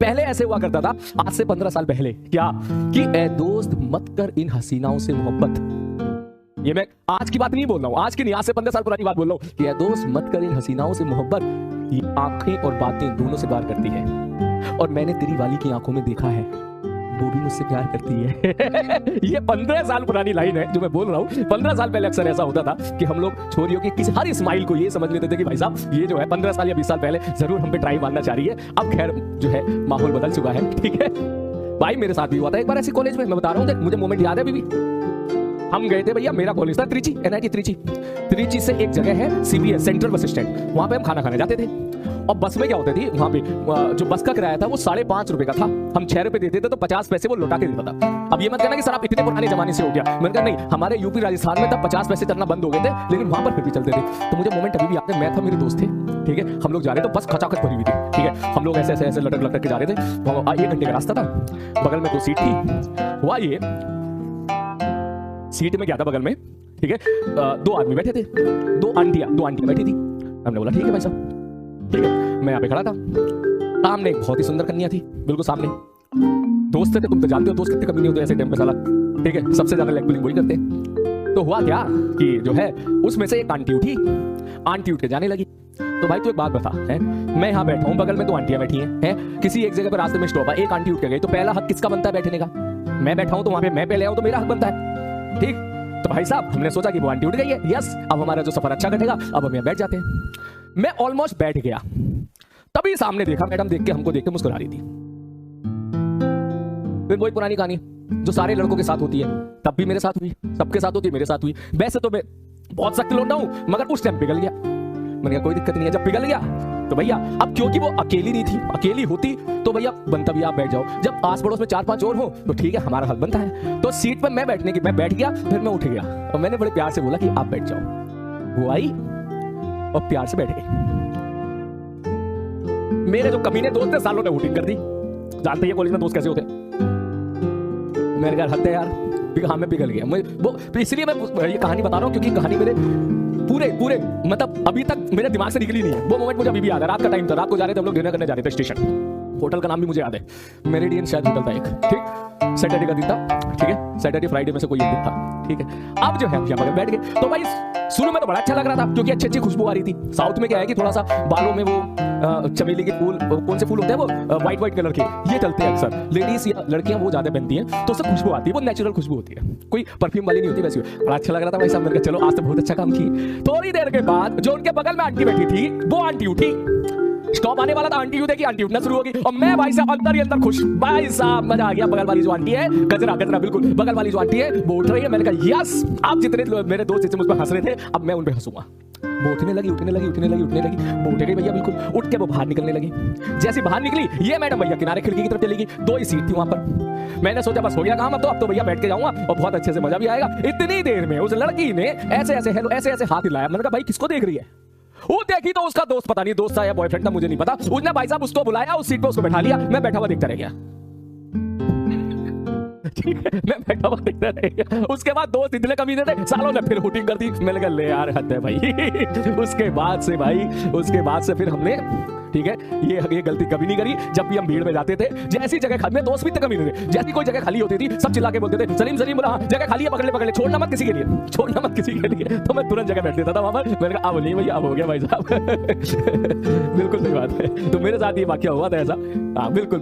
पहले ऐसे हुआ करता था, आज से 15 साल पहले, क्या कि ए दोस्त मत कर इन हसीनाओं से मोहब्बत। ये मैं आज की बात नहीं बोल रहा हूं, आज की नहीं, आज से 15 साल पुरानी बात बोल रहा हूं कि ए दोस्त मत कर इन हसीनाओं से मोहब्बत, ये आंखें और बातें दोनों से प्यार करती है। और मैंने तेरी वाली की आंखों में देखा है, वो भी मुझसे प्यार करती है। ये 15 साल पुरानी लाइन है जो मैं बोल रहा हूँ। 15 साल पहले अक्सर ऐसा होता था कि हम लोग छोरियों की किसी हर स्माइल को ये समझ लेते थे कि भाई साहब ये जो है 15 साल या 20 साल पहले जरूर हम पे ट्राई मारना चाह रही है। अब खैर जो है माहौल बदल चुका है, ठीक है भाई। मेरे साथ भी हुआ था एक बार ऐसे कॉलेज में, मैं बता रहा हूँ, मुझे मोमेंट याद है अभी भी। हम गए थे भैया, मेरा कॉलेज था त्रिची, NIT त्रिची से एक जगह है CBS सेंट्रल बस स्टैंड, वहां पे हम खाना खाने जाते थे। और बस में क्या होती थी, वहां पे जो बस का किराया था वो 5.5 रुपए का था। हम 6 रुपए देते थे तो 50 पैसे वो लौटा के देता था। अब ये मत कहना कि सर आप इतने पुराने जमाने से हो गया। मैंने कहा नहीं, हमारे यूपी राजस्थान में तब 50 पैसे चलना बंद हो गए थे, लेकिन वहां पर फिर भी चलते थे। तो मुझे मोमेंट अभी भी याद है, मैं था, मेरे दोस्त थे, ठीक है, हम लोग जा रहे थे, तो बस खचाखच भरी हुई थी, ठीक है, हम लोग ऐसे ऐसे लटक लटक के जा रहे थे। 1 घंटे का रास्ता था, बगल में 2 सीट थी। हुआ ये, सीट में क्या था बगल में, ठीक है, 2 आदमी बैठे थे, 2 आंटियां बैठी थी। हमने बोला ठीक है भाई साहब, ठीक है। मैं यहाँ पे खड़ा था, सामने एक बहुत ही सुंदर कन्या थी, बिल्कुल सामने। दोस्त थे, तुम तो जानते हो दोस्त कितने कमी नहीं होते ऐसे टाइम पे साला, ठीक है, सबसे ज्यादा लेग पुलिंग वही करते। तो हुआ क्या कि जो है उसमें से एक आंटी उठ के जाने लगी। तो भाई तू एक बात बता, है मैं यहाँ बैठा हूँ, बगल में 2 आंटियां बैठी हैं, किसी एक जगह पर रास्ते में स्टॉप है, एक आंटी उठ के गई, तो पहला हक किसका बनता है बैठने का? मैं बैठा हूँ तो वहां पे मैं पहले आऊँ तो मेरा हक बनता है, ठीक। तो भाई साहब हमने सोचा कि वो आंटी उठ गई है, यस, अब हमारा जो सफर अच्छा कटेगा, अब हम यहाँ बैठ जाते हैं। मैं ऑलमोस्ट बैठ गया, तभी सामने देखा, मैडम देख के हमको देख के मुस्कुरा रही थी। फिर वही पुरानी कहानी जो सारे लड़कों के साथ होती है, तब भी मेरे साथ हुई, सबके साथ होती है, मेरे साथ हुई। वैसे तो मैं बहुत सख्त लौटा हूं, मगर उस टाइम पिघल गया। मैंने कहा कोई दिक्कत नहीं है, जब पिघल गया तो भैया, अब क्योंकि वो अकेली नहीं थी, अकेली होती तो भैया बनता भी आप बैठ जाओ, जब आस पड़ोस में 4-5 और हो तो ठीक है, हमारा हक बनता है। तो सीट पर मैं बैठ गया, फिर मैं उठ गया और मैंने बड़े प्यार से बोला कि आप बैठ जाओ। वो आई और प्यार से बैठ गई। मेरे जो कमीने दोस्त थे, सालों ने वोटिंग कर दी, जानते हैं कॉलेज में दोस्त कैसे होते। मेरे घर हद है यार, हाँ मैं पिघल गया। वो इसलिए मैं ये कहानी बता रहा हूँ क्योंकि कहानी मेरे पूरे मतलब अभी तक मेरे दिमाग से निकली नहीं है। वो मोमेंट मुझे अभी भी याद है, रात का टाइम था, रात को जा रहे थे हम लोग, डिनर करने जा रहे थे स्टेशन। होटल का नाम भी मुझे याद है, मेरिडियन शायद होटल था एक, ठीक। सैटरडे का दिन था, ठीक है, सैटरडे फ्राइडे में से कोई एक दिन था, ठीक है। अब जो है हम यहाँ पर बैठ गए, तो भाई शुरू में तो बड़ा अच्छा लग रहा था क्योंकि अच्छी अच्छी खुशबू आ रही थी। साउथ में क्या है कि थोड़ा सा बालों में वो चमेली के फूल, कौन से फूल होते हैं वो व्हाइट कलर के, ये चलते हैं अक्सर, लेडीज या लड़कियां वो ज्यादा पहनती हैं, तो उससे खुशबू आती है, वो नेचुरल खुशबू होती है, कोई परफ्यूम वाली नहीं होती। वैसे बड़ा अच्छा लग रहा था भाई साहब। मैंने कहा चलो आज तो बहुत अच्छा काम की। थोड़ी देर के बाद जो उनके बगल में आंटी बैठी थी, वो आंटी उठी, स्टॉप आने वाला था, आंटी देखी, आंटी उठना शुरू हो गई, और मैं भाई साहब अंदर ही अंदर खुश, भाई साहब मजा आ गया। बगल वाली जो आंटी है, गजरा बिल्कुल, बगल वाली जो आंटी है वो उठ रही है। मैंने कहा यस, आप जितने मेरे दोस्त जितने मुझ पर हंस रहे थे, अब मैं उन पर हंसूंगा। वो उठने लगी, वो उठ गई भैया, बिल्कुल उठ के वो बाहर निकलने लगी। जैसे बाहर निकली, ये मैडम भैया किनारे खिड़की की तरफ चली गई, 2 ही सीट थी वहां पर। मैंने सोचा बस हो गया काम, अब तो भैया बैठ के जाऊंगा और बहुत अच्छे से मजा भी आएगा। इतनी देर में उस लड़की ने ऐसे हाथ हिलाया। मैंने कहा भाई किसको देख रही है? वो देखी तो उसका दोस्त, पता नहीं दोस्त था या बॉयफ्रेंड था, मुझे नहीं पता। उसने भाई साहब उसको बुलाया, उस सीट पे उसको बैठा लिया, मैं बैठा हुआ देखता रह गया। ठीक है, मैं बैठा हुआ देखता रह गया। उसके बाद दोस्त इतने कमीने थे, सालों ने फिर हुटिंग कर दी। मैंने कहा ले यार हद है भाई। उसके बाद से फिर हमने, ठीक है, ये गलती कभी नहीं करी। जब भी हम भीड़ में जाते थे, जैसी जगह खाली, दोस्त भी इतने कमीने थे, जैसी कोई जगह खाली होती थी, सब चिल्ला के बोलते थे सलीम बोला जगह खाली है, पकड़ ले, छोड़ना मत किसी के लिए। तो मैं तुरंत जगह बैठ देता था वहां पर। मैंने कहा अब नहीं भैया, अब हो गया भाई साहब। बिल्कुल सही बात है, तो मेरे साथ ये वाकया हुआ था ऐसा। हाँ बिल्कुल।